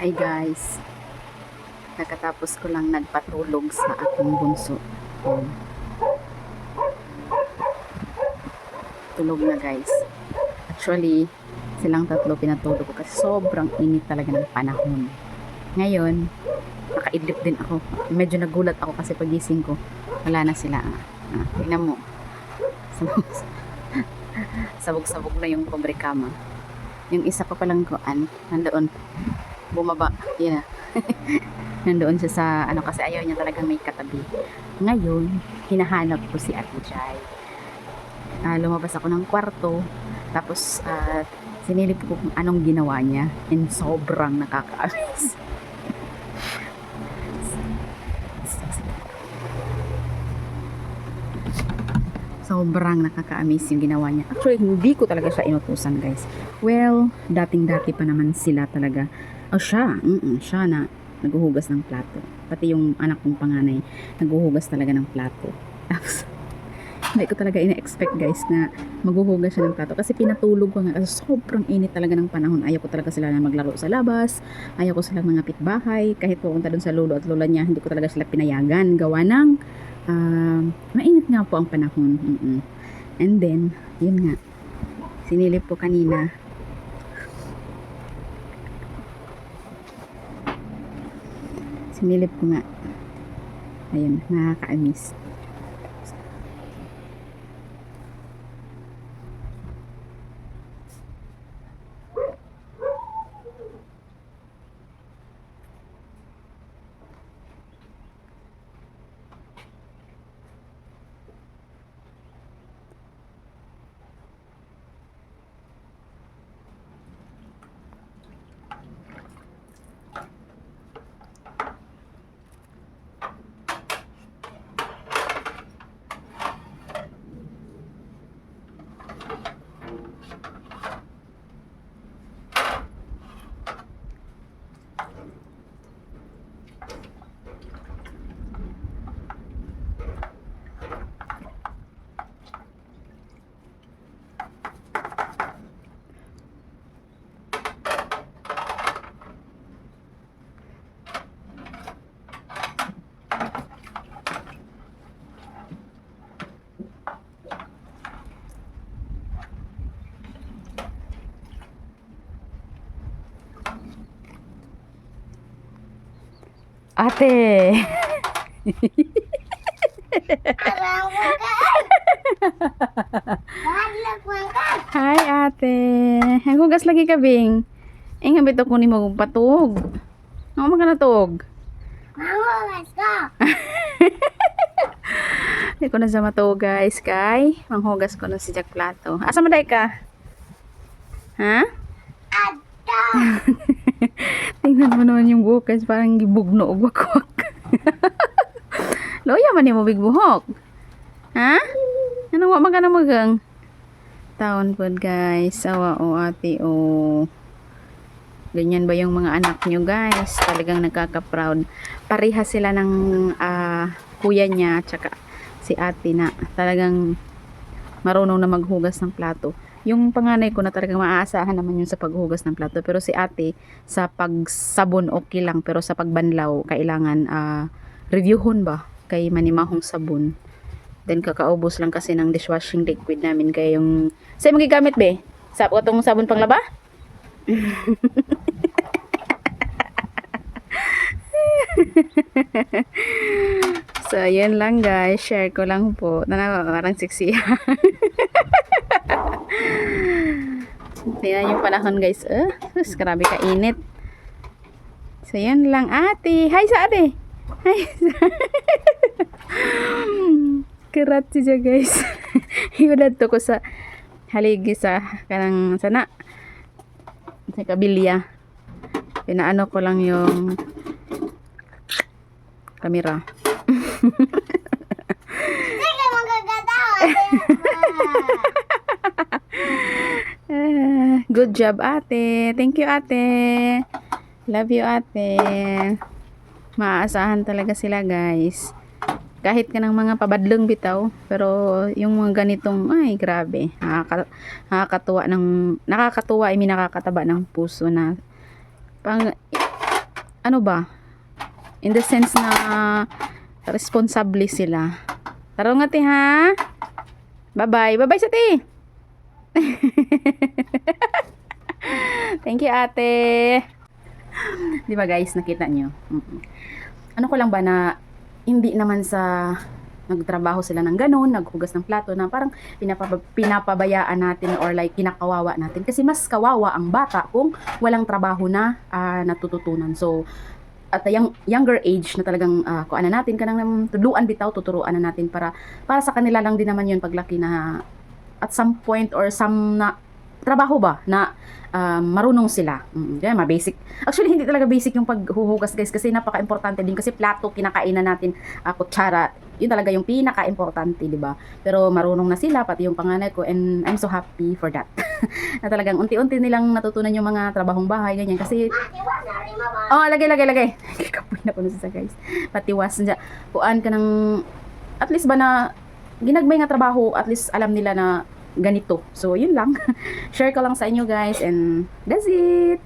Hi guys, nakatapos ko lang nagpatulog sa aking bunso. Tulog na guys. Actually, silang tatlo pinatulog ko kasi sobrang init talaga ng panahon. Ngayon, nakaidlip din ako. Medyo nagulat ako kasi pagising ko, wala na sila. Tingnan mo. Sabog-sabog na yung pobre kama. Yung isa pa palang kuan, nandoon. Bumaba. Yeah. Nandoon siya sa kasi ayaw niya talagang may katabi. Ngayon, hinahanap ko si Ate Jai. Lumabas ako ng kwarto. Tapos, sinilip ko kung anong ginawa niya. And sobrang nakakaalis. Sobrang nakaka-amaze yung ginawa niya. Actually, hindi ko talaga siya inutusan, guys. Well, dating-dati pa naman sila talaga. Siya na naghuhugas ng plato. Pati yung anak kong panganay, naghuhugas talaga ng plato. Tapos, hindi ko talaga ina-expect, guys, na maghuhugas siya ng plato. Kasi pinatulog ko nga. Kasi sobrang init talaga ng panahon. Ayaw ko talaga sila na maglaro sa labas. Ayaw ko sila mga pitbahay. Kahit pupunta dun sa lolo at lola niya, hindi ko talaga sila pinayagan. Gawa ng mainit nga po ang panahon. And then, yun nga, sinilip ko kanina, nga, ayun, nakaka-amaze. Ate! Hi ate! Hugas lagi ka, Bing. Nga bito ko ni mo patug. Ano mo ka natug? Manghugas ko! Hindi ko na sa matug, guys. Kay, manghugas ko na si Jack Plato. Asa maday ka? Ha? Ato! Tingnan mo naman yung buhok, guys. Parang gibugno o wakwak. Loya man yung mabig buhok. Ha? Anong wa magana magang? Taon po, guys. Sawa o ate o. Ganyan ba yung mga anak nyo, guys? Talagang nakaka-proud. Pareha sila ng kuya niya tsaka si ate na talagang marunong na maghugas ng plato. Yung panganay ko na talagang maaasahan naman yun sa paghugas ng plato. Pero si ate, sa pagsabon okay lang. Pero sa pagbanlaw, kailangan reviewhon ba? Kay manimahong sabon. Then kakaubos lang kasi ng dishwashing liquid namin. Kaya yung... Sa'yo magigamit be? Itong sabon panglaba? So, yun lang guys. Share ko lang po. Parang sexy. Tingnan yung panahon guys. Grabe ka init. So, yun lang ate. Hi sa ate. Hi sa Kerat siya guys. Iulad to ko sa haligi sa kanang sana sa kabilya. Pinaano ko lang yung kamera. Sige, magagatawa! Good job ate. Thank you ate. Love you ate. Maaasahan talaga sila guys. Kahit ka ng mga pabadlong bitaw, pero yung mga ganitong, ay grabe, nakakatuwa, nakakataba ng puso na pang ano ba? In the sense na responsable sila. Tara nga ti ha. Bye-bye. Bye-bye sa ti. Thank you, ate. Di ba guys, nakita nyo? Ano ko lang ba na hindi naman sa nagtrabaho sila ng ganun, naghugas ng plato na parang pinapabayaan natin or like kinakawawa natin. Kasi mas kawawa ang bata kung walang trabaho na natututunan. So, at yung younger age na talagang kuan na natin, kanang tuluan bitaw, tuturuan na natin para sa kanila lang din naman yun paglaki na at some point or some na trabaho ba na marunong sila. Kaya basic. Actually, hindi talaga basic yung paghuhugas guys kasi napaka-importante din kasi plato, kinakainan natin, kutsara, yun talaga yung pinaka-importante, di ba? Pero marunong na sila, pati yung panganay ko, and I'm so happy for that. Na talagang unti-unti nilang natutunan yung mga trabahong bahay, ganyan. Kasi, lagay. Kapoy na po na siya guys. Patiwas niya. Kuan ka ng, at least ba na, ginagmay nga trabaho, at least alam nila na ganito. So, yun lang. Share ko lang sa inyo guys and that's it.